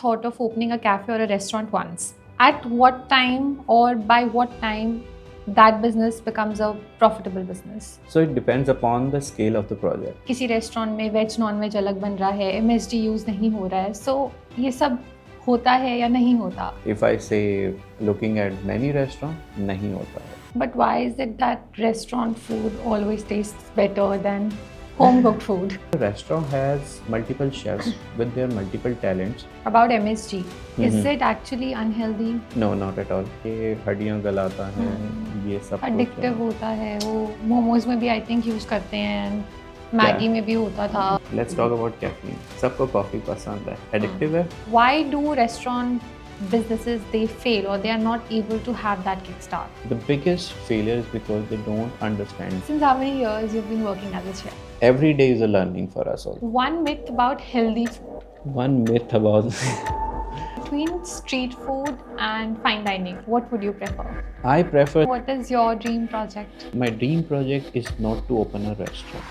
thought of opening a cafe or a restaurant once. At what time or by what time that business becomes a profitable business? So it depends upon the scale of the project. किसी restaurant में veg non veg अलग बन रहा है, MSG use नहीं हो रहा है, सो ये सब होता है या नहीं होता? If I say looking at many restaurants, नहीं होता है. But why is it that restaurant food always tastes better than home cooked food? The restaurant has multiple chefs with their multiple talents. About MSG, is it actually unhealthy? No, not at all. ये हड्डियाँ गलाता है, ये सब कुछ है. Addictive होता है, वो मोमोज में भी आई थिंक यूज करते हैं, मैगी में भी होता था. Let's talk about caffeine. सबको कॉफी पसंद है. Addictive है. Why do restaurant businesses they fail or they are not able to have that kickstart? The biggest failure is because they don't understand. Since how many years you've been working as a chef? Every day is a learning for us all. One myth about healthy food. One myth about Between street food and fine dining, what would you prefer? I prefer. What is your dream project? My dream project is not to open a restaurant.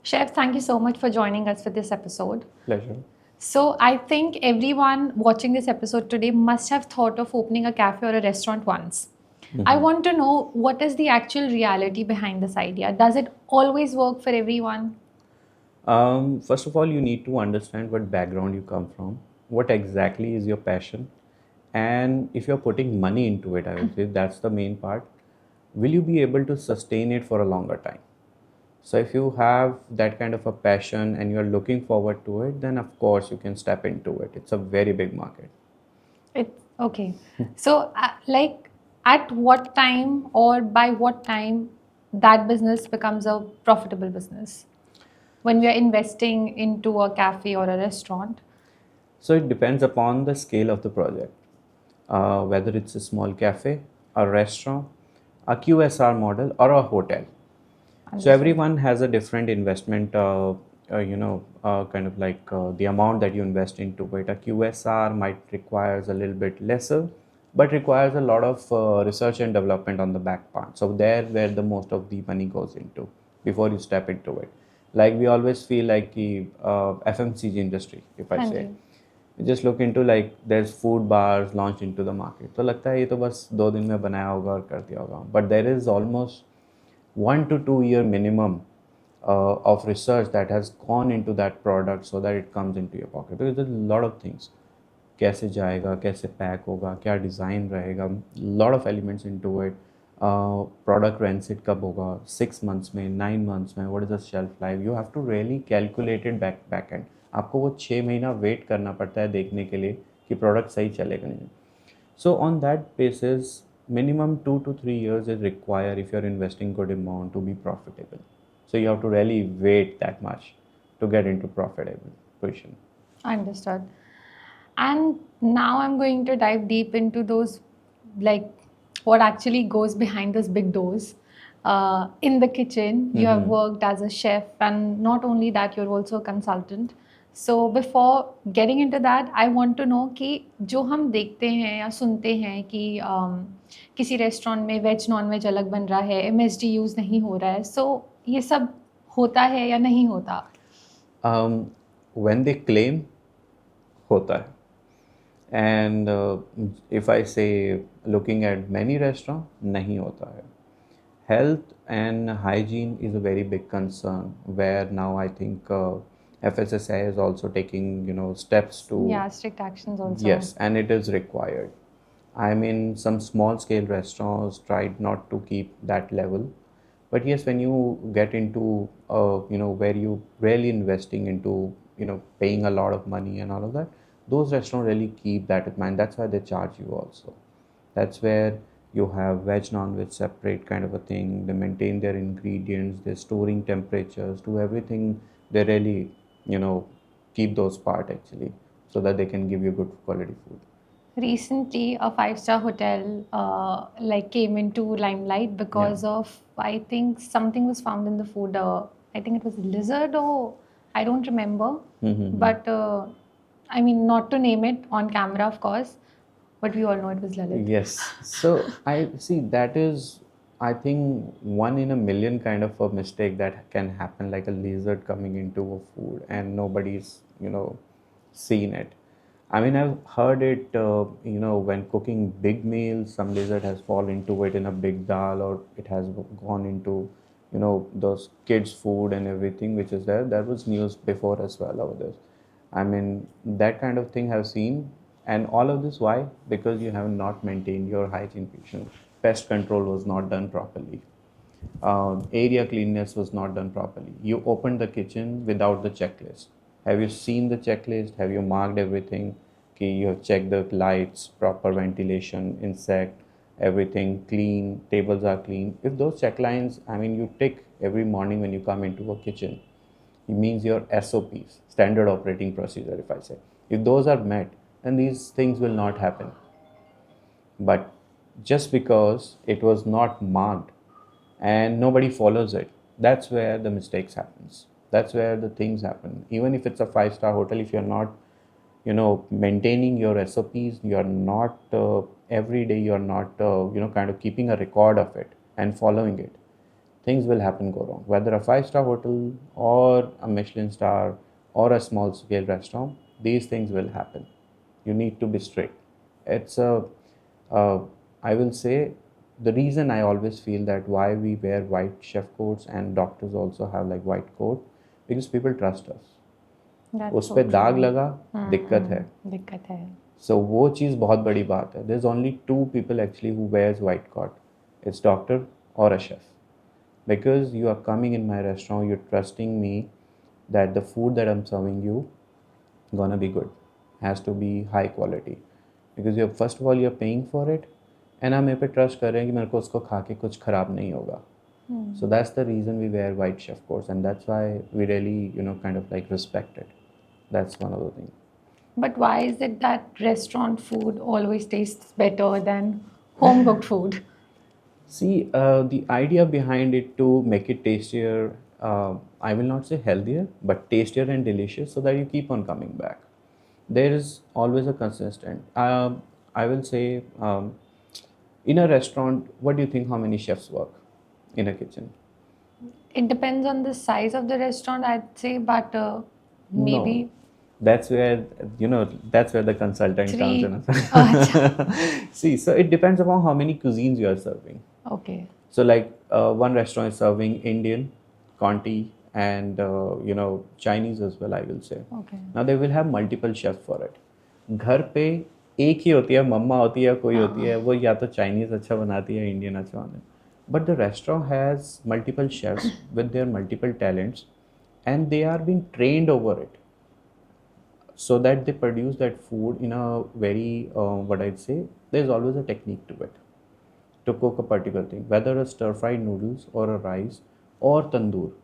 Chef, thank you so much for joining us for this episode. Pleasure. So, I think everyone watching this episode today must have thought of opening a cafe or a restaurant once. I want to know what is the actual reality behind this idea. Does it always work for everyone? First of all, you need to understand what background you come from, what exactly is your passion, and if you're putting money into it, I would say that's the main part. Will you be able to sustain it for a longer time? So if you have that kind of a passion and you're looking forward to it, then of course you can step into it. It's a very big market. It's okay. So, like, at what time or by what time that business becomes a profitable business? When we are investing into a cafe or a restaurant? So it depends upon the scale of the project, whether it's a small cafe, a restaurant, a QSR model, or a hotel. So everyone has a different investment, kind of like the amount that you invest into it. A QSR might requires a little bit lesser, but requires a lot of research and development on the back part. So there where the most of the money goes into before you step into it. Like we always feel like the FMCG industry, if I say. You just look into like there's food bars launched into the market. तो लगता है ये तो बस 2 दिन में बनाया होगा और कर दिया होगा. But there is almost 1 to 2 year minimum of research that has gone into that product so that it comes into your pocket. Because there's a lot of things. कैसे जाएगा, कैसे पैक होगा, क्या डिज़ाइन रहेगा, lot of elements into it. Product rancid कब होगा, 6 months में, 9 months में, what is the shelf life? You have to really calculate it back end. आपको वो 6 महीना वेट करना पड़ता है देखने के लिए कि प्रोडक्ट सही चलेगा नहीं. So on that basis, minimum 2 to 3 years is required if you're investing good amount to be profitable. So you have to really wait that much to get into profitable position. Understood. And now I'm going to dive deep into those, like what actually goes behind those big doors. In the kitchen, you have worked as a chef, and not only that, you're also a consultant. So before getting into that, I want to know कि जो हम देखते हैं या सुनते हैं कि किसी रेस्टोरेंट में वेज नॉन वेज अलग बन रहा है, MSG यूज़ नहीं हो रहा है, so ये सब होता है या नहीं होता? When they claim, होता है. And if I say looking at many restaurants, नहीं होता है. Health and hygiene is a very big concern where now I think FSSAI is also taking steps to strict actions also. Yes, and it is required. I mean, some small scale restaurants tried not to keep that level, but yes, when you get into where you really investing into paying a lot of money and all of that, those restaurants really keep that in mind. That's why they charge you also. That's where you have veg non-veg separate kind of a thing. They maintain their ingredients, they're storing temperatures, do everything. They really keep those part actually so that they can give you good quality food. Recently, a 5-star hotel came into limelight because of, I think something was found in the food. I think it was lizard or I don't remember. But I mean, not to name it on camera, of course, but we all know it was Lalit. Yes. So I see that is I think one in a million kind of a mistake that can happen, like a lizard coming into a food and nobody's, seen it. I mean, I've heard it, when cooking big meals, some lizard has fallen into it in a big dal, or it has gone into, those kids' food and everything which is there. That was news before as well over this. I mean, that kind of thing I've seen. And all of this, why? Because you have not maintained your hygiene patient. Pest control was not done properly. Area cleanness was not done properly. You opened the kitchen without the checklist. Have you seen the checklist? Have you marked everything? Okay, you have checked the lights, proper ventilation, insect, everything clean, tables are clean. If those checklines, I mean, you tick every morning when you come into a kitchen, it means your SOPs, standard operating procedure, if I say. If those are met, then these things will not happen. But just because it was not marked and nobody follows it, that's where the mistakes happens. That's where the things happen. Even if it's a 5-star hotel, if you're not, maintaining your SOPs, you're not every day, you're not, kind of keeping a record of it and following it, things will happen go wrong. Whether a 5-star hotel or a Michelin star or a small scale restaurant, these things will happen. You need to be strict. It's uh, I will say, the reason I always feel that why we wear white chef coats and doctors also have like white coat, because people trust us. That's उस so पे दाग true. लगा, दिक्कत है. दिक्कत है. So वो चीज़ बहुत बड़ी बात है. There's only 2 people actually who wears white coat. It's doctor or a chef. Because you are coming in my restaurant, you're trusting me that the food that I'm serving you gonna be good, has to be high quality. Because you're first of all you're paying for it, and आप मेरे पे trust कर रहे हैं कि मेरे को उसको खा के कुछ ख़राब नहीं होगा. So that's the reason we wear white chef coats, and that's why we really kind of like respect it. That's one of the things. But why is it that restaurant food always tastes better than home cooked food? See, the idea behind it to make it tastier, I will not say healthier, but tastier and delicious, so that you keep on coming back. There is always a consistent. I will say, in a restaurant, what do you think? How many chefs work in a kitchen? It depends on the size of the restaurant, I'd say, but maybe No. That's where that's where the consultant comes 3. in. Acha. See, so it depends upon how many cuisines you are serving. Okay. So like one restaurant is serving Indian, Conti, and Chinese as well, I will say. Okay. Now they will have multiple chefs for it. घर पे एक ही होती है, मम्मा होती है, कोई होती है, वो या तो चाइनीज़ अच्छा बनाती है, इंडियन अच्छा बनाती है. But the restaurant has multiple chefs with their multiple talents, and they are being trained over it, so that they produce that food in a very what I'd say, there's always a technique to it to cook a particular thing, whether a stir fried noodles or a rice or तंदूर.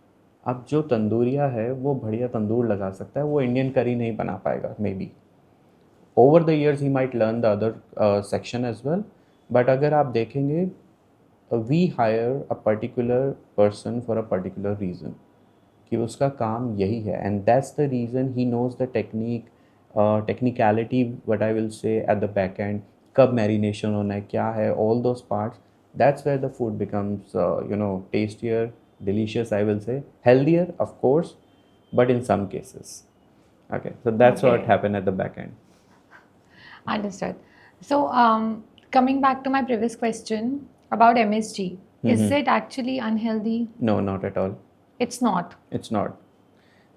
अब जो तंदूरिया है वो बढ़िया तंदूर लगा सकता है, वो Indian करी नहीं बना पाएगा. Maybe over the years he might learn the other section as well. But अगर आप देखेंगे, we hire a particular person for a particular reason, कि उसका काम यही है, and that's the reason he knows the technicality, what I will say at the back end, कब marination होना है, क्या है, all those parts. That's where the food becomes tastier, delicious, I will say, healthier of course, but in some cases. Okay, so that's what Okay. happened at the back end. Understood. So, coming back to my previous question about MSG, is it actually unhealthy? No, not at all. It's not. It's not.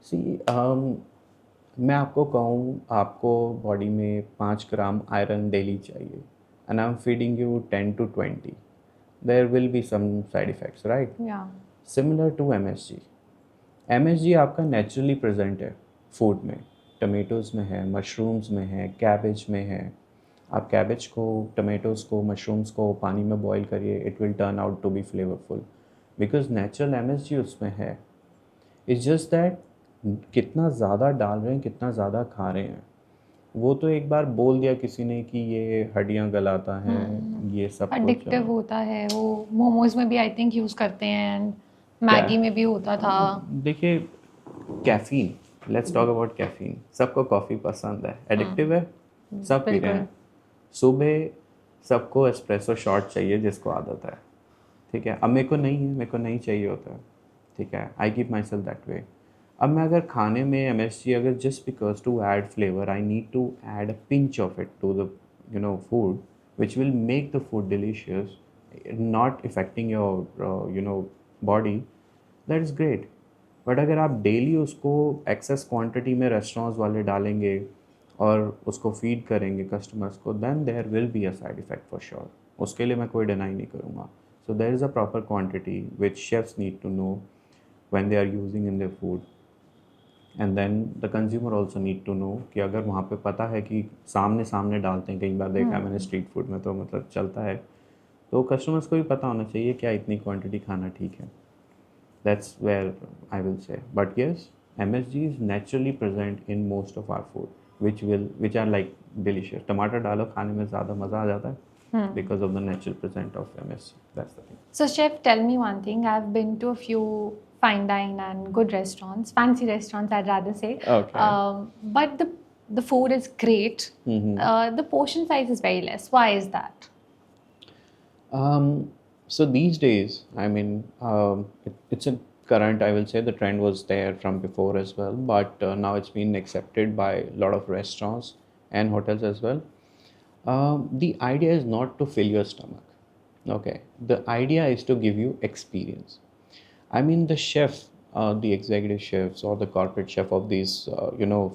See, मैं आपको कहूँ, आपको body में 5 ग्राम iron daily चाहिए, and I'm feeding you 10 to 20. There will be some side effects, right? Yeah. Similar to MSG. MSG आपका naturally present है food में, tomatoes में है, मशरूम्स में है, कैबेज में है. आप कैबेज को, टमेटोज़ को, मशरूम्स को पानी में बॉईल करिए, it will turn out to be flavourful, because natural MSG उसमें है. इट्स जस्ट दैट कितना ज़्यादा डाल रहे हैं, कितना ज़्यादा खा रहे हैं. वो तो एक बार बोल दिया किसी ने कि ये हड्डियाँ गलाता है, ये सब Addictive होता है वो. मोमोज में भी आई थिंक यूज करते हैं, एंड मैगी में भी होता था. देखिए, caffeine, let's talk about caffeine. सबको कॉफ़ी पसंद है, एडिक्टिव है, सब पी रहे हैं. सुबह सबको एस्प्रेसो शॉट चाहिए जिसको आदत है. ठीक है, अब मेरे को नहीं है, मेरे को नहीं चाहिए होता है, ठीक है, I keep myself that way. अब मैं अगर खाने में MSG, अगर just because to add flavour I need to add a pinch of it to the food which will make the food delicious, not affecting your body, that is great. But अगर आप daily उसको axis quantity में restaurants वाले डालेंगे और उसको feed करेंगे customers को, then there will be a side effect for sure, उसके लिए मैं कोई डिनाई नहीं करूँगा। So there is a proper quantity which chefs need to know when they are using in their food, and then the consumer also need to know कि अगर वहाँ पे पता है कि सामने सामने डालते हैं, कई बार देखा है मैंने स्ट्रीट फूड में, तो मतलब चलता है, तो कस्टमर्स को भी पता होना चाहिए क्या इतनी क्वांटिटी खाना ठीक है। That's where I will say. But yes, MSG is naturally present in most of our food, which are like delicious. टमाटर डालो खाने में ज़्यादा मज़ा आ जाता है because of the natural present of MSG. That's the thing. So, chef, tell me one thing. I've been to a few fine dine and good restaurants, fancy restaurants, I'd rather say. Okay. But the food is great. The portion size is very less. Why is that? So these days, I mean, it's a current, I will say the trend was there from before as well, but now it's been accepted by a lot of restaurants and hotels as well. The idea is not to fill your stomach. Okay. The idea is to give you experience. I mean, the chef, the executive chefs or the corporate chef of these,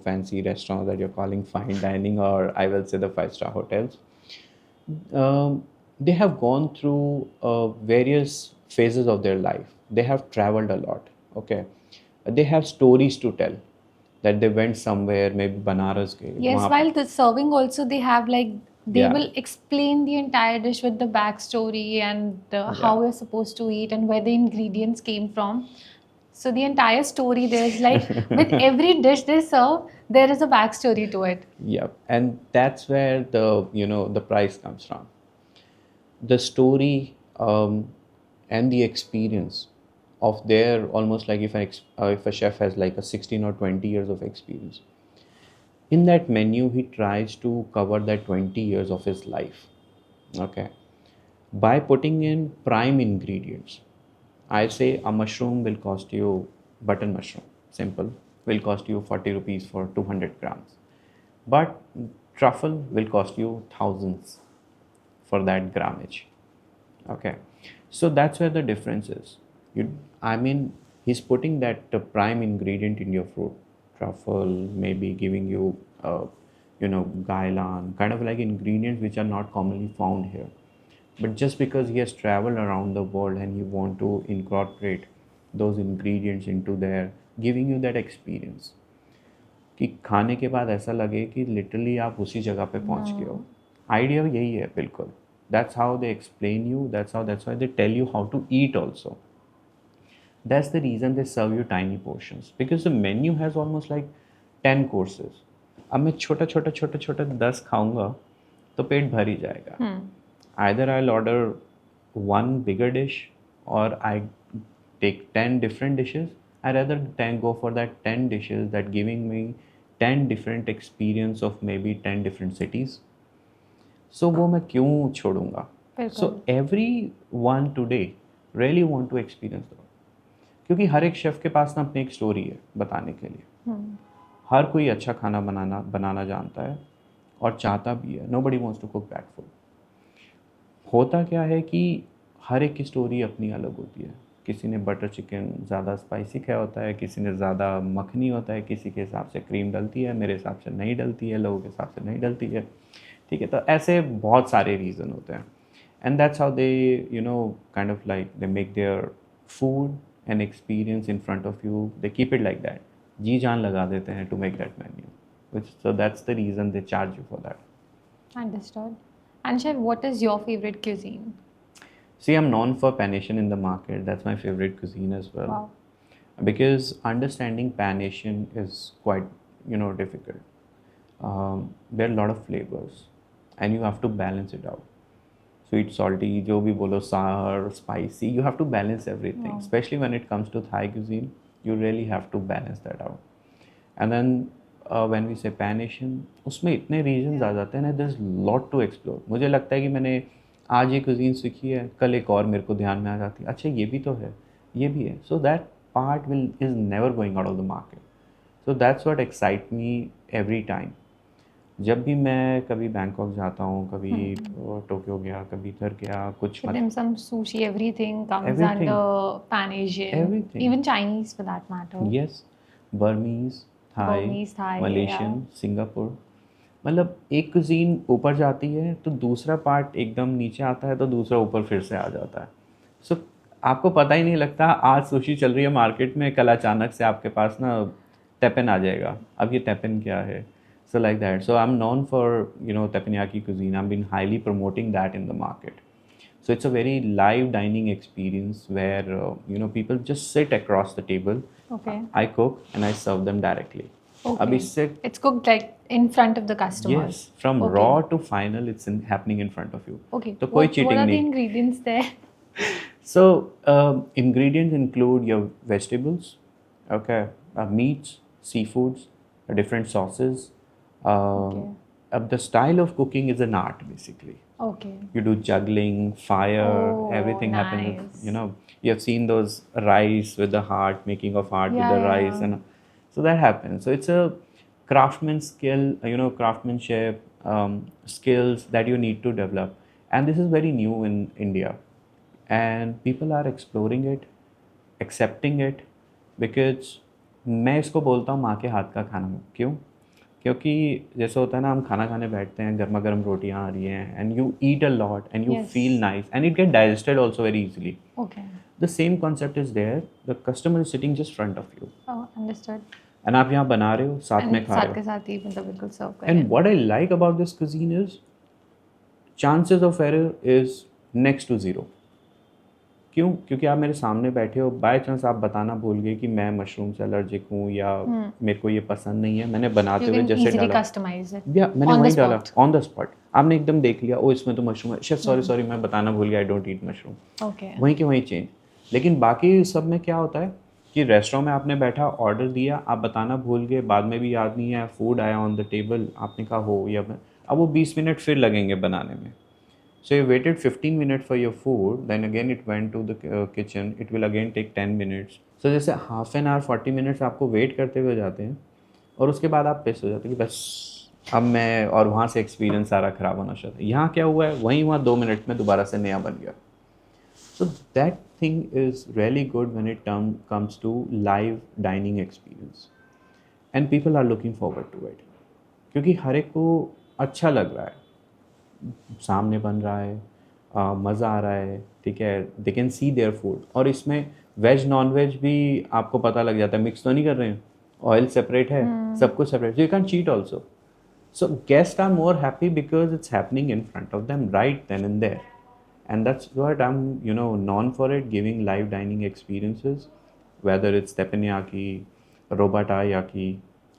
fancy restaurants that you're calling fine dining, or I will say the 5-star hotels, they have gone through various phases of their life. They have traveled a lot. Okay. They have stories to tell that they went somewhere, maybe Banaras. Yes, while the serving also, they have like, they Yeah. will explain the entire dish with the backstory and how we're supposed to eat and where the ingredients came from. So the entire story, there's like, with every dish they serve, there is a backstory to it. Yep. And that's where the price comes from. The story and the experience of their, almost like if a chef has like a 16 or 20 years of experience, in that menu he tries to cover that 20 years of his life, okay, by putting in prime ingredients. I say a mushroom will cost you, button mushroom, simple, will cost you 40 rupees for 200 grams, but truffle will cost you thousands for that grammage. Okay, so that's where the difference is. I mean, he's putting that prime ingredient in your fruit, truffle, maybe giving you, gailan, kind of like ingredients which are not commonly found here. But just because he has traveled around the world and he want to incorporate those ingredients into there, giving you that experience, कि खाने के बाद ऐसा लगे कि literally आप उसी जगह पे पहुंच गए हो। आइडिया यही है बिल्कुल। That's how they explain you. That's why they tell you how to eat also. That's the reason they serve you tiny portions, because the menu has almost like 10 courses. अब मैं छोटा छोटा छोटा छोटा 10 खाऊंगा तो पेट भर ही जाएगा। Either I'll order one bigger dish or I take 10 different dishes. I rather go for that 10 dishes that giving me 10 different experience of maybe 10 different cities. So वो मैं क्यों छोड़ूंगा? So everyone today really want to experience that. क्योंकि हर एक chef के पास ना अपनी एक स्टोरी है बताने के लिए। हर कोई अच्छा खाना बनाना जानता है और चाहता भी है। Nobody wants to cook bad food. होता क्या है कि हर एक की स्टोरी अपनी अलग होती है। किसी ने बटर चिकन ज़्यादा स्पाइसी खाया होता है, किसी ने ज़्यादा मखनी होता है, किसी के हिसाब से क्रीम डलती है, मेरे हिसाब से नहीं डलती है, लोगों के हिसाब से नहीं डलती है, ठीक है। तो ऐसे बहुत सारे रीज़न होते हैं, and that's how they kind of like they make their food an experience in front of you, they keep it like that, जी जान लगा देते हैं to make that menu, which so that's the reason they charge you for that. Understood. And chef, what is your favorite cuisine? See, I'm known for Pan Asian in the market. That's my favorite cuisine as well. Wow. Because understanding Pan Asian is quite, difficult. There are a lot of flavors, and you have to balance it out. Sweet, salty, jo bhi bolo, sour, spicy. You have to balance everything. Wow. Especially when it comes to Thai cuisine, you really have to balance that out. And then when we say Pan Asian, उसमें इतने regions आ जाते हैं ना, there's lot to explore. मुझे लगता है कि मैंने आज ये कुजीन सीखी है, कल एक और मेरे को ध्यान में आ जाती है, अच्छा ये भी तो है, ये भी है. So that part will is never going out of the market. So that's what excite me every time. जब भी मैं कभी बैंकॉक जाता हूँ, कभी टोक्यो गया, कभी इधर गया, कुछ For them, some sushi, everything comes Everything. under Pan Asian, Everything. even Chinese for that matter. Yes, Burmese, Thai, Burmese, Thai, Malaysian, Singapore. मतलब एक कुजीन ऊपर जाती है तो दूसरा पार्ट एकदम नीचे आता है, तो दूसरा ऊपर फिर से आ जाता है. सो आपको पता ही नहीं लगता आज सुशी चल रही है मार्केट में, कल अचानक से आपके पास ना टेपन आ जाएगा. अब ये टेपन क्या है? So like that. So I'm known for, teppanyaki cuisine. I've been highly promoting that in the market. So it's a very live dining experience where, people just sit across the table. Okay. I cook and I serve them directly. Okay. Abhi sit. It's cooked like in front of the customers. Yes, from Okay. raw to final, it's happening in front of you. Okay. So koi cheating what are the nahi. ingredients there? So ingredients include your vegetables, okay, meats, seafoods, different sauces. Okay. The style of cooking is an art basically. Okay. You do juggling, fire, Oh, everything happens. nice. You have seen those rice with the heart, making of heart with Yeah, the yeah, rice, yeah. and so that happens. So it's a craftsman skill, craftsmanship skills that you need to develop, and this is very new in India, and people are exploring it, accepting it, because मैं इसको बोलता हूँ माँ के हाथ का खाना. क्यों? क्योंकि जैसे होता है ना, हम खाना खाने बैठते हैं, गर्मा गर्म रोटियाँ आ रही हैं, and you eat a lot and you Yes. Feel nice and it get digested also very easily. Okay. The same concept is there. The customer is sitting just front of you, Oh, understood. And आप यहाँ बना रहे हो, साथ में And खा रहे साथ के हो. साथ ही मतलब बिल्कुल सर्व करें. And what I like about this cuisine is chances of error is next to zero. क्यों? क्योंकि आप मेरे सामने बैठे हो, बाय चांस आप बताना भूल गए कि मैं मशरूम से एलर्जिक हूँ या मेरे को ये पसंद नहीं है, मैंने बनाते You हुए can जैसे easily डाला, customize it. या मैंने On the वही डाला spot. On the spot. आपने एकदम देख लिया, ओ इसमें तो मशरूम है, शेफ सॉरी मैं बताना भूल गया, I don't eat mushroom. Okay. वहीं के वहीं चेंज. लेकिन बाकी सब में क्या होता है कि रेस्टोरेंट में आपने बैठा, ऑर्डर दिया, आप बताना भूल गए, बाद में भी याद नहीं है, फूड आया ऑन द टेबल, आपने कहा हो या अब वो 20 मिनट फिर लगेंगे बनाने में. So you waited 15 minutes for your food, then again it went to the kitchen, it will again take 10 minutes. So जैसे half an hour 40 minutes आपको वेट करते हुए जाते हैं, और उसके बाद आप पिस हो जाते हैं कि बस अब मैं, और वहाँ से एक्सपीरियंस सारा ख़राब होना चाहता है. यहाँ क्या हुआ है, वहीं वहाँ 2 मिनट में दोबारा से नया बन गया. So that thing is really good when it comes to live dining experience, and people are looking forward to it, क्योंकि हर एक को अच्छा लग रहा है, सामने बन रहा है, मज़ा आ रहा है, ठीक है, they can see their food. और इसमें वेज नॉन वेज भी आपको पता लग जाता है, मिक्स तो नहीं कर रहे हैं, ऑयल सेपरेट है, सब कुछ separate, you can cheat also. So guest are more happy because it's happening in front of them right then and there, and that's what I am known for it, giving live dining experiences, whether it's teppanyaki, robatayaki.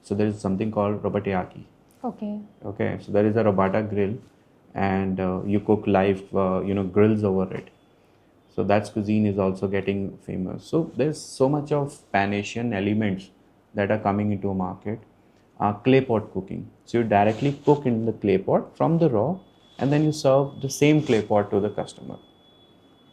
So there is something called robatayaki. Okay, so there is a robata grill, and you cook live, grills over it. So that cuisine is also getting famous. So there's so much of Pan Asian elements that are coming into a market. Clay pot cooking. So you directly cook in the clay pot from the raw, and then you serve the same clay pot to the customer.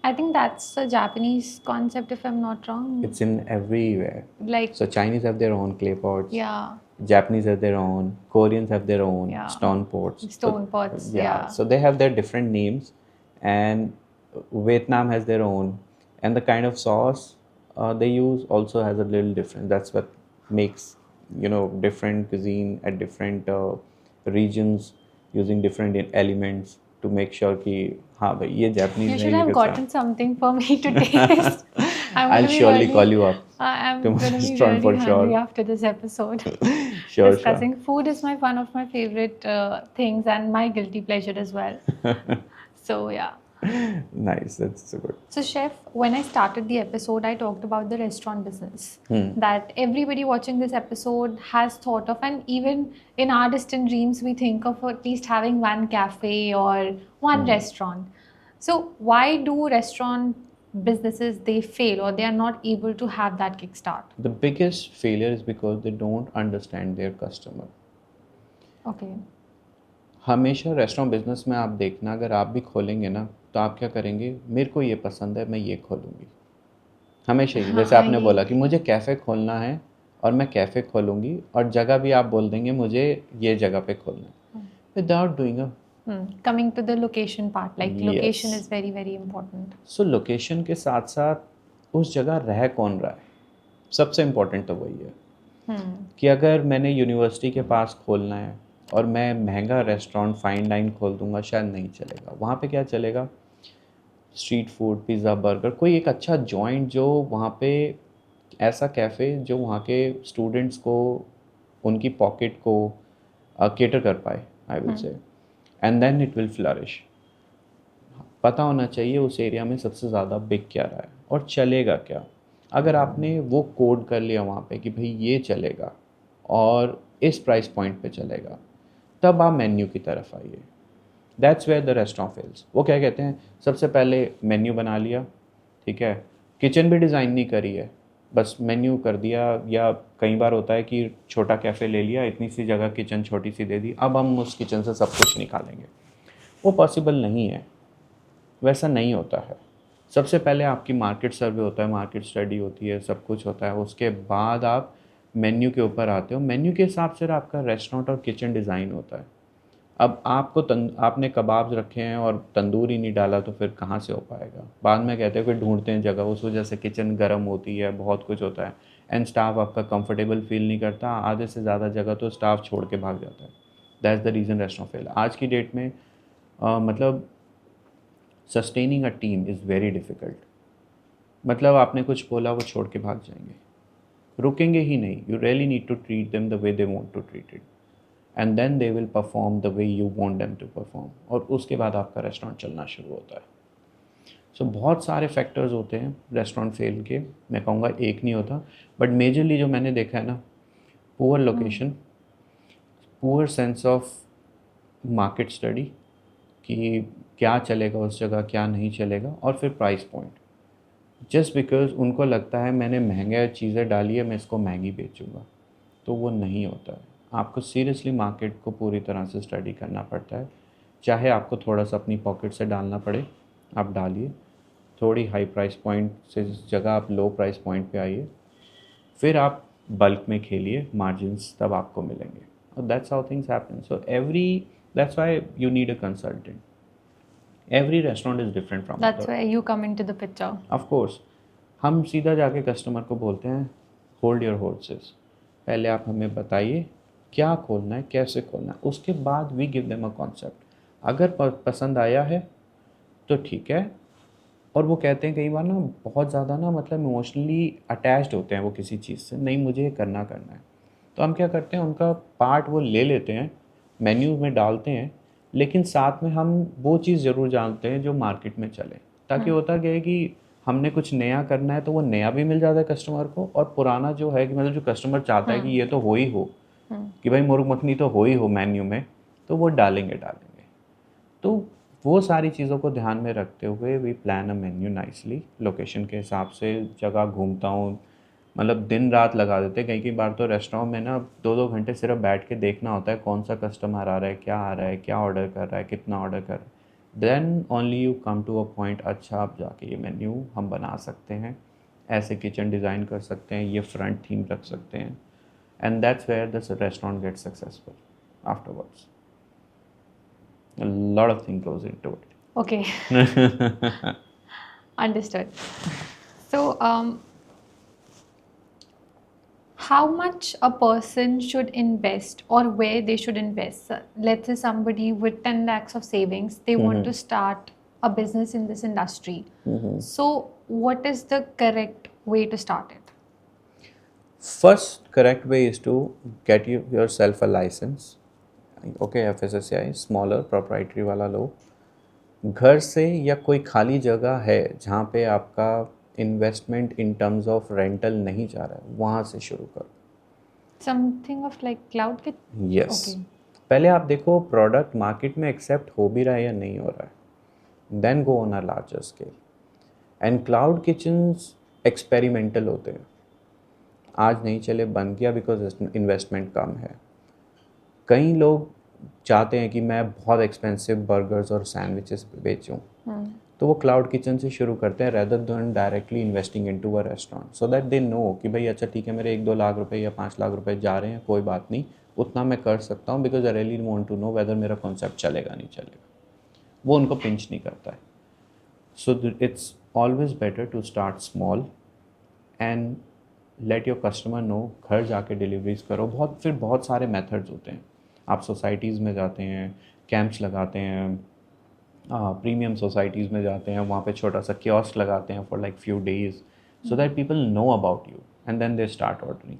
I think that's a Japanese concept, if I'm not wrong. It's in everywhere. Like, So Chinese have their own clay pots. yeah. Japanese have their own, Koreans have their own Yeah. stone pots. Stone pots, yeah. So they have their different names, and Vietnam has their own, and the kind of sauce they use also has a little difference. That's what makes different cuisine at different regions, using different elements to make sure कि हाँ भाई ये Japanese You नहीं, should ये have कैसा. gotten something for me to taste. I'll surely call you up. I'm to going my to be restaurant really for sure. hungry after this episode. Sure. Discussing food is one of my favorite things and my guilty pleasure as well. So yeah. Nice, that's so good. So chef, when I started the episode, I talked about the restaurant business that everybody watching this episode has thought of, and even in our distant dreams, we think of at least having one cafe or one restaurant. So why do restaurant businesses they fail, or they are not able to have that kickstart? The biggest failure is because they don't understand their customer. Okay. हमेशा restaurant business में आप देखना, अगर आप भी खोलेंगे ना, तो आप क्या करेंगे, मेरे को ये पसंद है, मैं ये खोलूँगी हमेशा ही। हाँ, जैसे आपने ये बोला कि मुझे कैफ़े खोलना है और मैं कैफ़े खोलूँगी, और जगह भी आप बोल देंगे मुझे ये जगह पे खोलना है, without doing a coming to the location part, like location yes. is very very important. So location के साथ साथ उस जगह रह कौन रहा है, सबसे इम्पोर्टेंट तो वही है कि अगर मैंने यूनिवर्सिटी के पास खोलना है और मैं महंगा रेस्टोरेंट फाइन डाइन खोल दूंगा, शायद नहीं चलेगा। वहाँ पे क्या चलेगा, स्ट्रीट फूड, पिज़्ज़ा, बर्गर, कोई एक अच्छा जॉइंट जो वहाँ पे, ऐसा कैफ़े जो वहाँ के स्टूडेंट्स को, उनकी पॉकेट को केटर कर पाए, I will say, and then it will flourish. पता होना चाहिए उस एरिया में सबसे ज़्यादा बिक क्या रहा है और चलेगा क्या। अगर आपने वो कोड कर लिया वहाँ पे कि भाई ये चलेगा और इस प्राइस पॉइंट पे चलेगा, तब आप मेन्यू की तरफ आइए। That's where the restaurant fails. वो क्या कहते हैं, सबसे पहले मेन्यू बना लिया, ठीक है, किचन भी डिज़ाइन नहीं करी है, बस मेन्यू कर दिया। या कई बार होता है कि छोटा कैफ़े ले लिया, इतनी सी जगह, किचन छोटी सी दे दी, अब हम उस किचन से सब कुछ निकालेंगे। वो पॉसिबल नहीं है, वैसा नहीं होता है। सबसे पहले आपकी मार्केट सर्वे होता है, मार्केट स्टडी होती है, सब कुछ होता है, उसके बाद आप मेन्यू के ऊपर आते हो। मेन्यू के हिसाब से आपका रेस्टोरेंट और किचन डिज़ाइन होता है। अब आपको आपने कबाब्स रखे हैं और तंदूर ही नहीं डाला, तो फिर कहाँ से हो पाएगा। बाद में कहते हैं कि ढूंढते हैं जगह, उस वजह से किचन गर्म होती है, बहुत कुछ होता है, एंड स्टाफ आपका कंफर्टेबल फील नहीं करता। आधे से ज़्यादा जगह तो स्टाफ छोड़ के भाग जाता है। That's the reason restaurant fail. आज की डेट में मतलब sustaining a team is very difficult. मतलब आपने कुछ बोला, वो छोड़ के भाग जाएंगे, रुकेंगे ही नहीं। You really need to treat them the way they want to treat it, and then they will perform the way you want them to perform, और उसके बाद आपका रेस्टोरेंट चलना शुरू होता है। सो बहुत सारे फैक्टर्स होते हैं रेस्टोरेंट फेल के, मैं कहूँगा एक नहीं होता, बट मेजरली जो मैंने देखा है ना, poor location, poor sense of market study कि क्या चलेगा उस जगह, क्या नहीं चलेगा, और फिर प्राइस पॉइंट। जस्ट बिकॉज उनको लगता है मैंने महंगा चीज़ें डाली है, मैं इसको महंगी बेचूंगा, तो वो नहीं होता है। आपको सीरियसली मार्केट को पूरी तरह से स्टडी करना पड़ता है। चाहे आपको थोड़ा सा अपनी पॉकेट से डालना पड़े, आप डालिए। थोड़ी हाई प्राइस पॉइंट से जगह आप लो प्राइस पॉइंट पे आइए, फिर आप बल्क में खेलिए, मार्जिन्स तब आपको मिलेंगे। और that's how things happen. So that's why you need a consultant. Every restaurant is different from That's other. where you come into the picture. Of course हम सीधा जाके कस्टमर को बोलते हैं, होल्ड योर हॉर्सेस, पहले आप हमें बताइए क्या खोलना है, कैसे खोलना है, उसके बाद we give them a concept. अगर पसंद आया है तो ठीक है। और वो कहते हैं कई बार ना, बहुत ज़्यादा ना, मतलब इमोशनली अटैच्ड होते हैं वो किसी चीज़ से, नहीं मुझे ये करना है। तो हम क्या करते हैं, उनका पार्ट वो ले लेते हैं, मेन्यू में डालते हैं, लेकिन साथ में हम वो चीज़ ज़रूर जानते हैं जो मार्केट में चले, ताकि होता क्या है कि हमने कुछ नया करना है तो वो नया भी मिल जाता है कस्टमर को, और पुराना जो है कि मतलब जो कस्टमर चाहता है कि ये तो हो ही हो, कि भाई मुर्ग मखनी तो हो ही हो मेन्यू में, तो वो डालेंगे। तो वो सारी चीज़ों को ध्यान में रखते हुए we plan a menu nicely, location के हिसाब से। जगह घूमता हूँ, मतलब दिन रात लगा देते। कई बार तो रेस्टोरेंट में ना 2-2 घंटे सिर्फ बैठ के देखना होता है कौन सा कस्टमर आ रहा है, क्या आ रहा है, क्या ऑर्डर कर रहा है, कितना ऑर्डर कर रहा है। Then only you come to a point, अच्छा आप जाके ये मेन्यू हम बना सकते हैं, ऐसे किचन डिज़ाइन कर सकते हैं, ये फ्रंट थीम रख सकते हैं, and that's where the restaurant get successful afterwards. A lot of things goes into it. Okay, understood. So, how much a person should invest or where they should invest? Let's say somebody with 10 lakhs of savings, they want to start a business in this industry. So, what is the correct way to start it? First correct way is to get yourself a license. Okay, FSSAI smaller proprietary वाला लो। घर से या कोई खाली जगह है जहाँ पे आपका investment in terms of rental नहीं जा रहा है, वहाँ से शुरू करो। Something of like cloud kitchen? Yes. Okay. पहले आप देखो प्रोडक्ट मार्केट में एक्सेप्ट हो भी रहा है या नहीं हो रहा है, then go on a larger scale. And cloud kitchens experimental होते हैं, आज नहीं चले, बंद किया बिकॉज इन्वेस्टमेंट कम है। कई लोग चाहते हैं कि मैं बहुत एक्सपेंसिव बर्गर्स और सैंडविचेस बेचूं, तो वो क्लाउड किचन से शुरू करते हैं rather than directly investing into a restaurant, so that they know कि भाई अच्छा ठीक है मेरे 1-2 लाख रुपए या 5 लाख रुपए जा रहे हैं, कोई बात नहीं, उतना मैं कर सकता हूँ, because I really want to know whether मेरा कॉन्सेप्ट चलेगा नहीं चलेगा। वो उनको पिंच नहीं करता है। So it's always better to start small and let your customer know. घर जाके डिलीवरीज करो। फिर बहुत सारे मेथड्स होते हैं। आप सोसाइटीज़ में जाते हैं, कैंप्स लगाते हैं, प्रीमियम सोसाइटीज़ में जाते हैं, वहाँ पे छोटा सा कियोस्क लगाते हैं for like few days, so that people know about you and then they start ordering.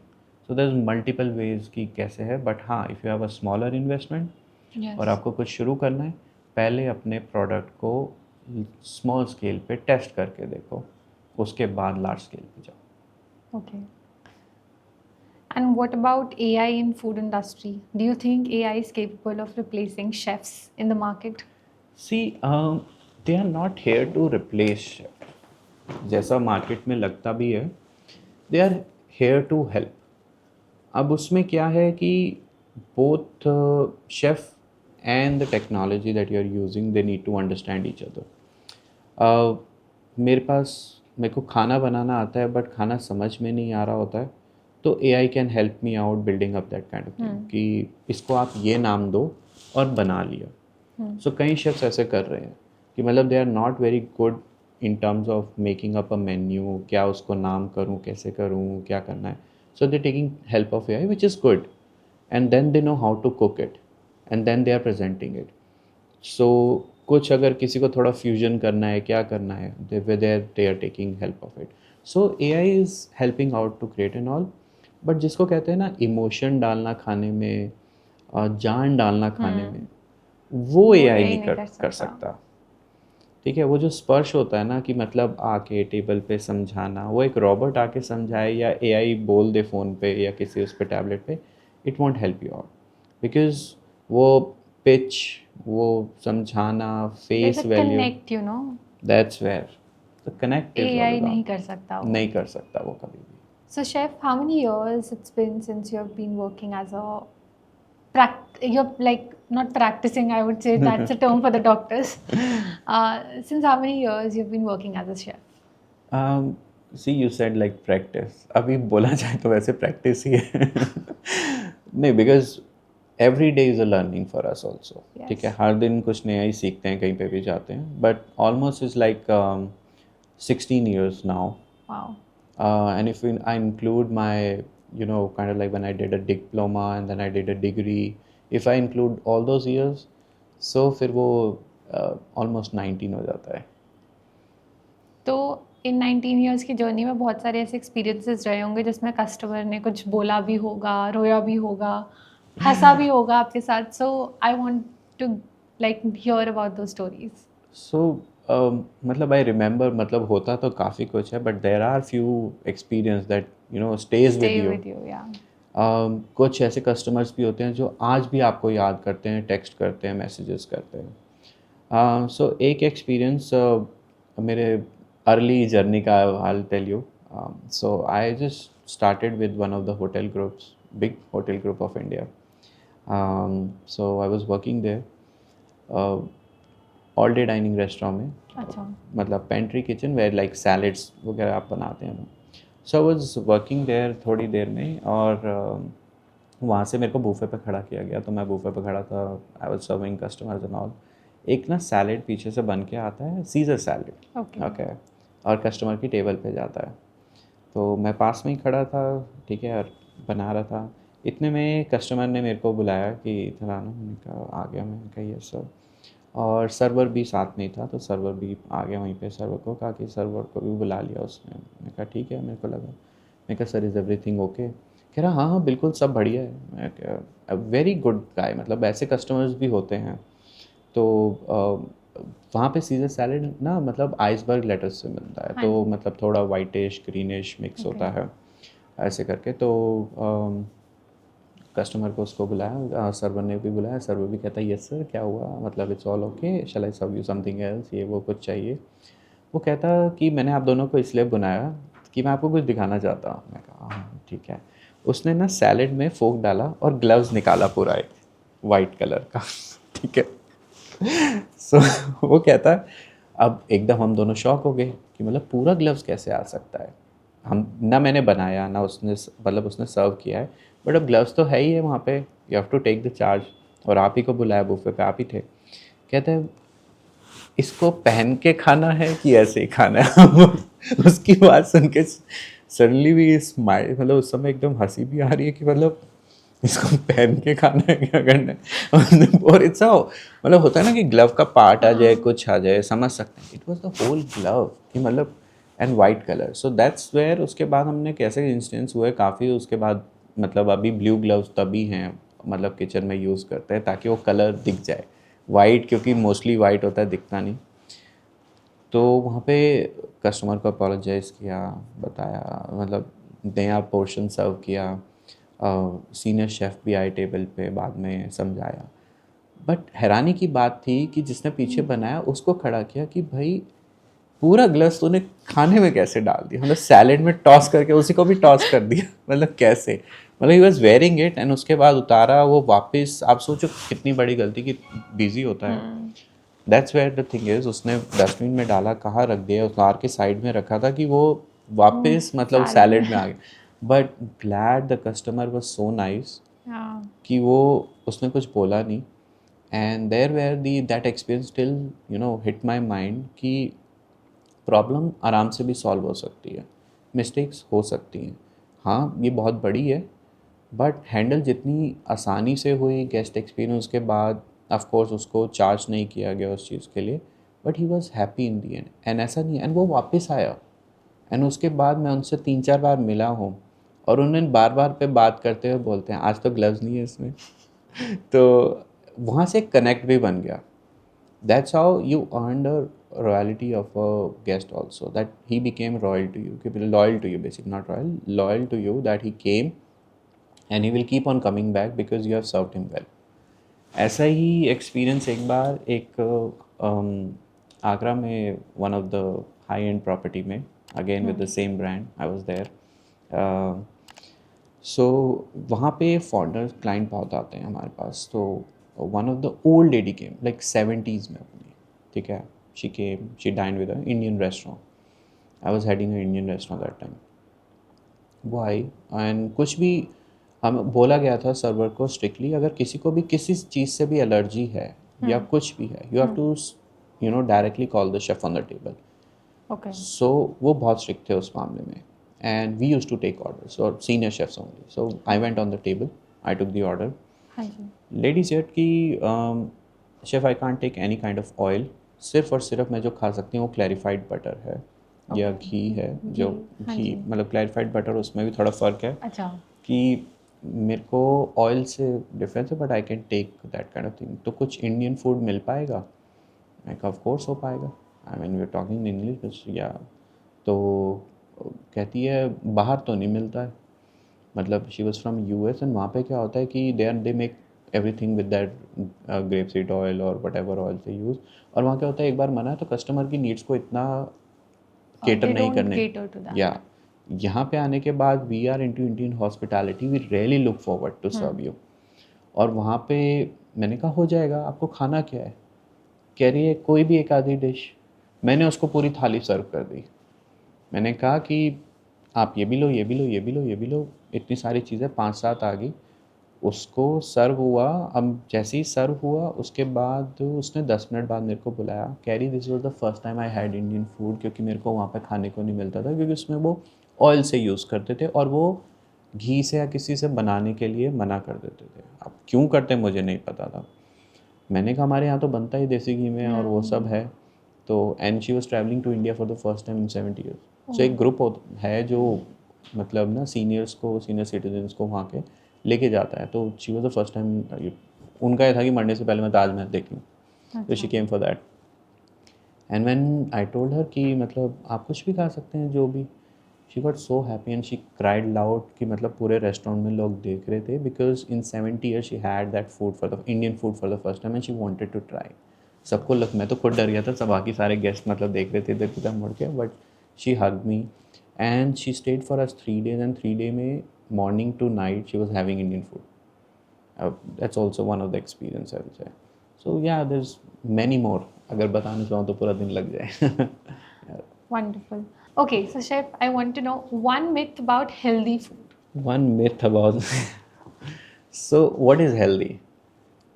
So there is multiple ways कि कैसे है, बट हाँ, if you have a smaller investment और आपको कुछ शुरू करना है, पहले अपने प्रोडक्ट को स्मॉल स्केल पे टेस्ट करके देखो, उसके बाद लार्ज स्केल पे जाओ। Okay. And what about AI in food industry? Do you think AI is capable of replacing chefs in the market? See, they are not here to replace chef. जैसा market में लगता भी है, they are here to help. अब उसमें क्या है कि both chef and the technology that you are using, they need to understand each other. मेरे को खाना बनाना आता है बट खाना समझ में नहीं आ रहा होता है, तो AI can help me out building up that kind of thing कि इसको आप ये नाम दो और बना लिया। सो कई शेफ्स ऐसे कर रहे हैं कि मतलब they are not very good in terms of making up a menu, क्या उसको नाम करूँ, कैसे करूँ, क्या करना है। So they taking help of AI which is good, and then they know how to cook it and then they are presenting it. So कुछ अगर किसी को थोड़ा फ्यूजन करना है, क्या करना है, they are taking help of it. So AI is helping out to create and all, but जिसको कहते हैं ना इमोशन डालना खाने में, जान डालना खाने में, वो AI नहीं कर सकता। ठीक है, वो जो स्पर्श होता है ना कि मतलब आके टेबल पे समझाना, वो एक रॉबोट आके समझाए या AI बोल दे फ़ोन पे या किसी उस पे टैबलेट पे, it won't help you out, because वो पिच, वो समझाना, There's face a value, connect, you know. That's where the connect is AI नहीं कर सकता वो. नहीं कर सकता वो कभी भी। So, chef, how many years it's been since you have been working as a you're like not practicing, I would say that's a term for the doctors. Since how many years you've been working as a chef? See you said like practice, अभी बोला जाए तो वैसे practice ही है। नहीं, because every day is a learning for us also. ठीक है, हर दिन कुछ नया ही सीखते हैं, कहीं पे भी जाते हैं, but almost is like 16 years now. Wow. And if I include my, you know, kind of like when I did a diploma and then I did a degree, if I include all those years, so फिर वो almost 19 हो जाता है। तो इन 19 years की journey में बहुत सारे ऐसे एक्सपीरियंसेस रहे होंगे जिसमें कस्टमर ने कुछ बोला भी होगा, रोया भी होगा, हंसा भी होगा आपके साथ। So I want to like hear about those stories. So मतलब आई रिमेंबर, मतलब होता तो काफ़ी कुछ है, but there are few experience that you know stayed with you. कुछ ऐसे कस्टमर्स भी होते हैं जो आज भी आपको याद करते हैं, टेक्स्ट करते हैं, मैसेजेस करते हैं। सो एक एक्सपीरियंस मेरे अर्ली जर्नी का I tell you. So I just started with one of the hotel groups, big hotel group of India. So I was working there all day dining restaurant में। अच्छा। मतलब pantry kitchen where like salads वगैरह आप बनाते हैं। So I was working there थोड़ी देर में, और वहाँ से मेरे को बूफे पे खड़ा किया गया, तो मैं बूफे पे खड़ा था, I was serving customers and all. एक ना सैलड पीछे से बन के आता है, सीजर सैलड, ओके, और कस्टमर की टेबल पे जाता है। तो मैं पास में ही खड़ा था, ठीक है, और बना रहा था। इतने में कस्टमर ने मेरे को बुलाया कि इधर आना। मैंने कहा आ गया। मैंने कहा यस सर। और सर्वर भी साथ में ही था, तो सर्वर भी आ गया वहीं पे। सर्वर को कहा कि सर्वर को भी बुला लिया उसने। मैंने कहा ठीक है, मेरे को लगा। मैंने कहा सर इज़ एवरीथिंग ओके? कह रहा हाँ हाँ बिल्कुल सब बढ़िया है। मैं कहा वेरी गुड गाय, मतलब ऐसे कस्टमर्स भी होते हैं। तो वहाँ पे सीजर सैलड ना मतलब आइसबर्ग लेटस से मिलता है, तो मतलब थोड़ा वाइटिश ग्रीनिश मिक्स होता है ऐसे करके। तो कस्टमर को उसको बुलाया, सर्वर ने भी बुलाया। सर्वर भी कहता है यस सर, क्या हुआ, मतलब it's all okay, shall I serve you something else, ये वो कुछ चाहिए। वो कहता कि मैंने आप दोनों को इसलिए बुलाया कि मैं आपको कुछ दिखाना चाहता हूँ। मैं कहा हाँ ठीक है। उसने ना सैलड में फोक डाला और ग्लव्स निकाला पूरा एक वाइट कलर का, ठीक है। सो वो कहता अब एकदम हम दोनों शॉक हो गए कि मतलब पूरा ग्लव्स कैसे आ सकता है। हम ना मैंने बनाया ना उसने मतलब उसने सर्व किया है, बट अब ग्लव्स तो है ही है वहाँ पे, you have to take the charge, और आप ही को बुलाया बुफे पे, आप ही थे। कहते हैं इसको पहन के खाना है कि ऐसे ही खाना है। उसकी बात सुन के सडनली भी स्माइल, मतलब उस समय एकदम हंसी भी आ रही है कि मतलब इसको पहन के खाना है क्या करना है। और इट्स मतलब होता है ना कि ग्लव का पार्ट आ जाए, कुछ आ जाए, समझ सकते हैं। It was the whole glove कि मतलब and white colour. So that's where उसके बाद हमने कैसे इंस्टेंस हुए काफ़ी उसके बाद, मतलब अभी ब्लू ग्लव्स तभी हैं मतलब किचन में यूज़ करते हैं ताकि वो कलर दिख जाए। वाइट क्योंकि मोस्टली वाइट होता है, दिखता नहीं। तो वहाँ पे कस्टमर को अपोलोजाइज़ किया, बताया, मतलब नया पोर्शन सर्व किया। सीनियर शेफ़ भी आए टेबल पे, बाद में समझाया। बट हैरानी की बात थी कि जिसने पीछे बनाया उसको खड़ा किया कि भाई पूरा ग्लास तूने खाने में कैसे डाल दिया, मतलब सैलेड में टॉस करके उसी को भी टॉस कर दिया। मतलब कैसे, मतलब he was wearing it and उसके बाद उतारा वो वापस। आप सोचो कितनी बड़ी गलती कि बिजी होता है। That's where the thing is, उसने डस्टबिन में डाला, कहाँ रख दिया, उतार के साइड में रखा था कि वो वापस मतलब सैलेड में आ गया। But glad the customer was so nice कि वो उसने कुछ बोला नहीं। And there were the that experience still hit my mind कि प्रॉब्लम आराम से भी सॉल्व हो सकती है, मिस्टेक्स हो सकती हैं। हाँ ये बहुत बड़ी है, बट हैंडल जितनी आसानी से हुई गेस्ट एक्सपीरियंस के बाद, ऑफ कोर्स उसको चार्ज नहीं किया गया उस चीज़ के लिए, but he was happy in the and. And ऐसा नहीं, एंड वो वापस आया। एंड उसके बाद मैं उनसे 3-4 बार मिला हूँ, और उन्हें बार बार पे बात करते हुए बोलते हैं आज तो ग्लव्स नहीं है इसमें। तो वहाँ से एक कनेक्ट भी बन गया। That's how you earned a royalty of a guest also, that he became royal to you, loyal to you, basically not royal, loyal to you, that he came and he will keep on coming back because you have served him well. ऐसा ही experience एक बार एक आगरा में one of the high end property में, again with the same brand, I was there. So वहाँ पे foreigner client बहुत आते हैं हमारे पास। तो one of the old lady came like 70s में अपनी, ठीक है, she came, she dine with a Indian restaurant. I was heading a Indian restaurant that time. वो आई एंड कुछ भी हम बोला गया था सर्वर को स्ट्रिक्टली, अगर किसी को भी किसी चीज़ से भी एलर्जी है या कुछ भी है, you have to directly call the chef on the table. Okay. So वो बहुत स्ट्रिक्ट थे उस मामले में। And we use to take orders और senior chefs only. So I went on the table, I took the order. हाँ जी. Lady said कि chef I can't take any kind of oil, सिर्फ और सिर्फ मैं जो खा सकती हूँ वो क्लैरिफाइड बटर है या घी है। जो हाँ घी जी. मतलब क्लैरिफाइड बटर, उसमें भी थोड़ा फ़र्क है अच्छा. कि मेरे को ऑयल से डिफरेंस है, but I can take that kind of thing. तो कुछ इंडियन फूड मिल पाएगा? मैं कहा ऑफ कोर्स हो पाएगा, I mean we are talking in English या। तो कहती है बाहर तो नहीं मिलता है, मतलब she was from US, and वहाँ पे क्या होता है कि they make everything with that grape seed oil और वट एवर ऑयल से यूज़। और वहाँ क्या होता है, एक बार मना है तो कस्टमर की नीड्स को इतना केटर They नहीं don't करने। cater to that. या यहाँ पे आने के बाद we are into Indian hospitality, we really look forward to serve you. और वहाँ पे मैंने कहा हो जाएगा, आपको खाना क्या है? कह रही है कोई भी एक आधी डिश। मैंने उसको पूरी थाली सर्व कर दी। मैंने कहा कि आप ये भी लो, ये भी लो, ये भी लो, ये भी लो, इतनी सारी चीज़ें 5-7 आ गई। उसको सर्व हुआ। अब जैसे ही सर्व हुआ उसके बाद उसने 10 मिनट बाद मेरे को बुलाया, कह रही this was the first time I had Indian food, क्योंकि मेरे को वहाँ पे खाने को नहीं मिलता था, क्योंकि उसमें वो ऑयल से यूज़ करते थे और वो घी से या किसी से बनाने के लिए मना कर देते थे। अब क्यों करते मुझे नहीं पता था। मैंने कहा हमारे यहाँ तो बनता ही देसी घी में और वो सब है। तो and she was travelling to India for the first time in 70 years. So एक ग्रुप है जो मतलब ना सीनियर्स को, सीनियर सिटीजन्स को वहाँ के लेके जाता है। तो she was the first time, उनका ये था कि मरने से पहले मैं ताजमहल देख लूँ। तो she came for that. And when I told her कि मतलब आप कुछ भी खा सकते हैं जो भी, she got so happy and she cried loud कि मतलब पूरे रेस्टोरेंट में लोग देख रहे थे, because in 70 years she had that food for the Indian food for the first time and she wanted to try. सबको लग, मैं तो खुद डर गया था, सब बाकी सारे गेस्ट मतलब देख रहे थे इधर किधर मुड़ के, but she hug me and she stayed for us 3 days and 3 day में morning to night she was having Indian food. that's also one of the experience I would say. So yeah, there's many more. अगर बताना चाहूँ तो पूरा दिन लग जाए. Wonderful. Okay, so chef, I want to know one myth about healthy food. One myth about so what is healthy?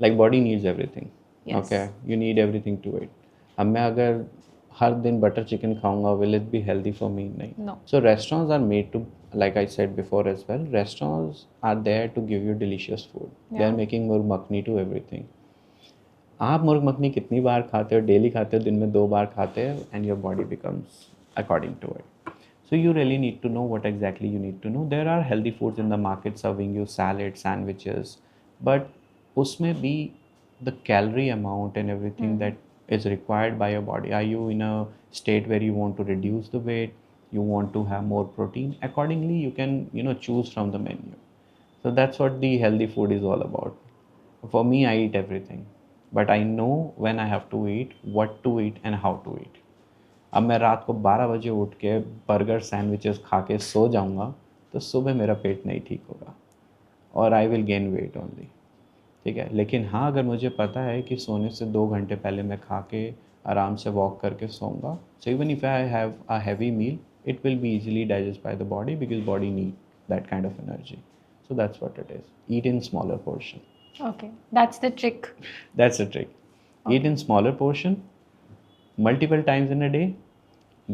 Like body needs everything. Yes. Okay, you need everything to it. अब मैं अगर हर दिन butter chicken खाऊंगा, will it be healthy for me? नहीं. No. So restaurants are made to, like I said before as well, restaurants are there to give you delicious food. They are Yeah. making murg makhni to everything. आप मुर्ग मखनी कितनी बार खाते हो, daily खाते हो, दिन में 2 बार खाते हो, and your body becomes according to it. So you really need to know what exactly you need to know. There are healthy foods in the market serving you salad, sandwiches, but उसमें भी the calorie amount and everything that is required by your body. Are you in a state where you want to reduce the weight? You want to have more protein? Accordingly, you can choose from the menu. So that's what the healthy food is all about. For me, I eat everything, but I know when I have to eat, what to eat, and how to eat. अब मैं रात को 12 बजे उठ के burger sandwiches खा के सो जाऊंगा तो सुबह मेरा पेट नहीं ठीक होगा और I will gain weight only. ठीक है, लेकिन हाँ अगर मुझे पता है कि सोने से 2 घंटे पहले मैं खा के आराम से वॉक करके सोऊंगा, so even if I have a heavy meal it will be easily digest by the body because body need that kind of energy. So that's what it is. Eat in smaller portion. Okay, that's the trick. That's the trick. Eat in smaller portion, multiple times in a day.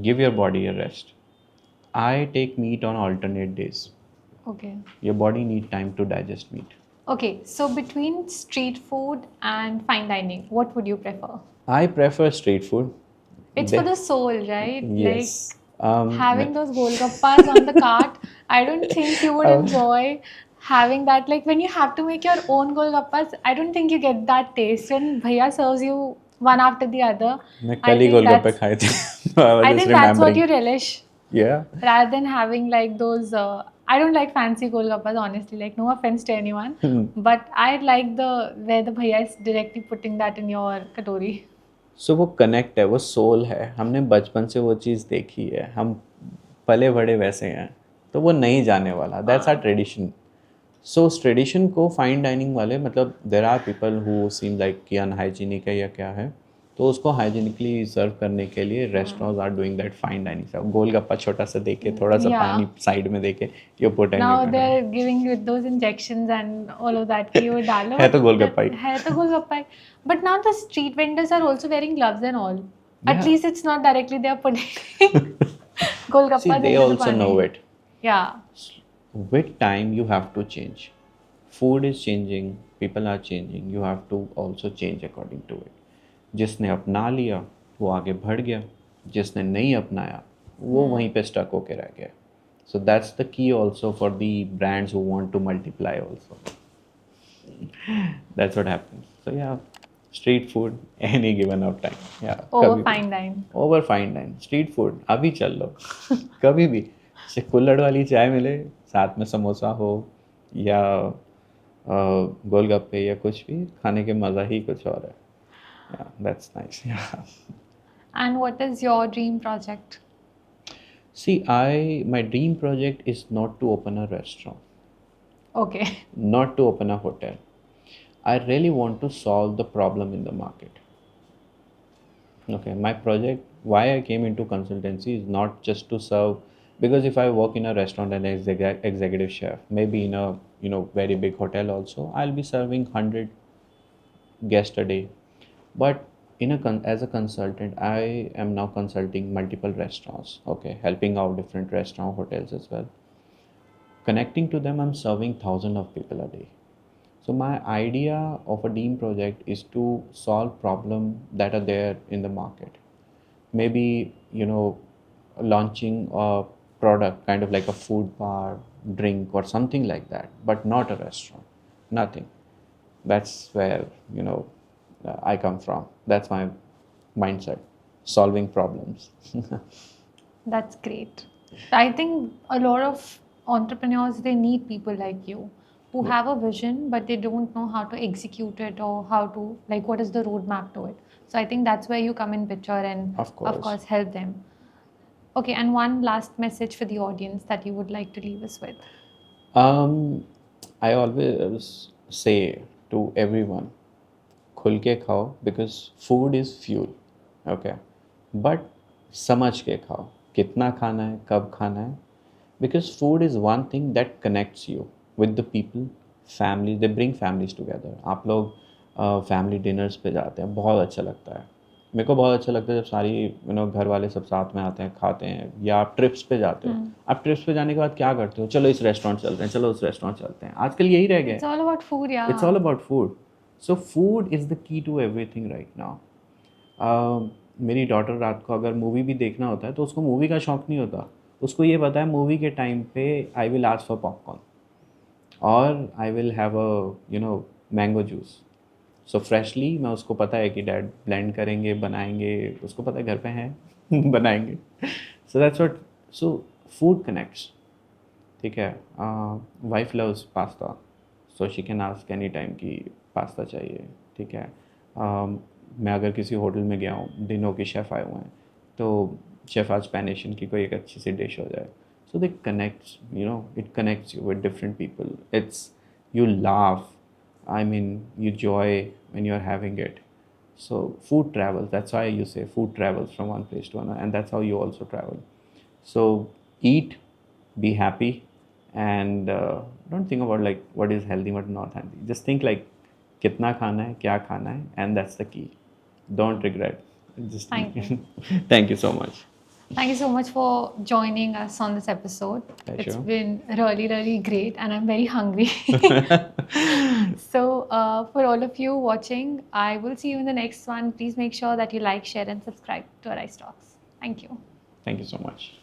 Give your body a rest. I take meat on alternate days. Okay. Your body need time to digest meat. Okay, so between street food and fine dining, what would you prefer? I prefer street food. It's for the soul, right? Yes. Like having those golgappas on the cart, I don't think you would enjoy having that. Like when you have to make your own golgappas, I don't think you get that taste. When bhaiya serves you one after the other, मैं I कल ही think golgappe that's- खाए थे. So I was I just think that's what remembering. you relish. Yeah. Rather than having like those, I don't like fancy golgappas honestly. Like no offense to anyone, but I like the where the bhaiya is directly putting that in your katori. सो वो connect है, वो soul है. हमने बचपन से वो चीज़ देखी है, हम पले बड़े वैसे हैं, तो वो नहीं जाने वाला. That's our tradition. सो उस ट्रेडिशन को फाइन डाइनिंग वाले, मतलब there are people who seem like कि अनहाइजीनिक है या क्या है, तो उसको हाइजीनिकली सर्व करने के लिए restaurants are doing that fine dining serve. Golgappa छोटा सा दे के, थोड़ा सा Yeah. पानी साइड में दे के, you put Now they're giving you those injections and all of that. कि वो डालो. है तो गोलगप्पा ही. है तो गोलगप्पा ही. But now the street vendors are also wearing gloves and all. At Yeah. least it's not directly they are putting golgappas. See, they into the also pani. know it. Yeah. With time you have to change. Food is changing, people are changing, you have to also change according to it. जिसने अपना लिया वो आगे बढ़ गया, जिसने नहीं अपनाया वो वहीं पे स्टक होके रह गया. So that's the key also for the brands who want to multiply also. That's what happens. So yeah, street food any given of time. Yeah. Over कभी भी. fine dine. Over fine dine. Street food अभी चल लो. कभी भी. से कुल्हड़ वाली चाय मिले, साथ में समोसा हो या गोलगप्पे या कुछ भी, खाने के मज़ा ही कुछ और है. Yeah, that's nice. Yeah. And what is your dream project? See, my dream project is not to open a restaurant, Okay. not to open a hotel. I really want to solve the problem in the market. Okay, my project, why I came into consultancy is not just to serve, because if I work in a restaurant and as executive chef, maybe in a very big hotel also, I'll be serving 100 guests a day. But as a consultant, I am now consulting multiple restaurants, okay, helping out different restaurant hotels as well. Connecting to them, I'm serving thousands of people a day. So my idea of a dream project is to solve problems that are there in the market. Maybe, launching a product, kind of like a food bar, drink or something like that, but not a restaurant, nothing. That's where, I come from. That's my mindset, solving problems. That's great. I think a lot of entrepreneurs, they need people like you who have a vision, but they don't know how to execute it or how to, like, what is the roadmap to it. So I think that's where you come in picture and Of course. help them. Okay, and one last message for the audience that you would like to leave us with. I always say to everyone, खुल के खाओ, because food is fuel, okay, but समझ के खाओ कितना खाना है, कब खाना है, because food is one thing that connects you with the people, family, they bring families together. आप लोग फैमिली डिनर्स पे जाते हैं, बहुत अच्छा लगता है. मेरे को बहुत अच्छा लगता है जब सारी घर वाले सब साथ में आते हैं, खाते हैं. या आप ट्रिप्स पे जाते हो, आप ट्रिप्स पे जाने के बाद क्या करते हो, चलो इस रेस्टोरेंट चलते हैं, चलो उस रेस्टोरेंट चलते हैं. आजकल यही रह गया It's है. all about food, yeah. It's all about food. So food is the key to everything right now. मेरी डॉटर रात को अगर मूवी भी देखना होता है तो उसको मूवी का शौक नहीं होता. उसको ये पता है मूवी के टाइम पे I will ask for popcorn और I will have a mango juice. So freshly मैं उसको पता है कि डैड ब्लेंड करेंगे, बनाएंगे, उसको पता है घर पे हैं बनाएंगे. सो that's what. So food connects. ठीक है. Wife loves pasta, so she can ask any time कि पास्ता चाहिए. ठीक है. मैं अगर किसी होटल में गया हूँ, दिनों के शेफ़ आए हुए हैं, तो शेफ़ आज स्पेनिश की कोई एक अच्छी सी डिश हो जाए. So they connects, it connects you with different people. It's, you laugh, I mean, you joy when you're having it. So food travels. That's why you say food travels from one place to another, and that's how you also travel. So eat, be happy, and don't think about like what is healthy, what not healthy. Just think like कितना खाना है, क्या खाना है, and that's the key. Don't regret. Just Thank you. Thank you so much. Thank you so much for joining us on this episode. Pleasure. It's been really, really great, and I'm very hungry. So, for all of you watching, I will see you in the next one. Please make sure that you like, share, and subscribe to our ice talks. Thank you. Thank you so much.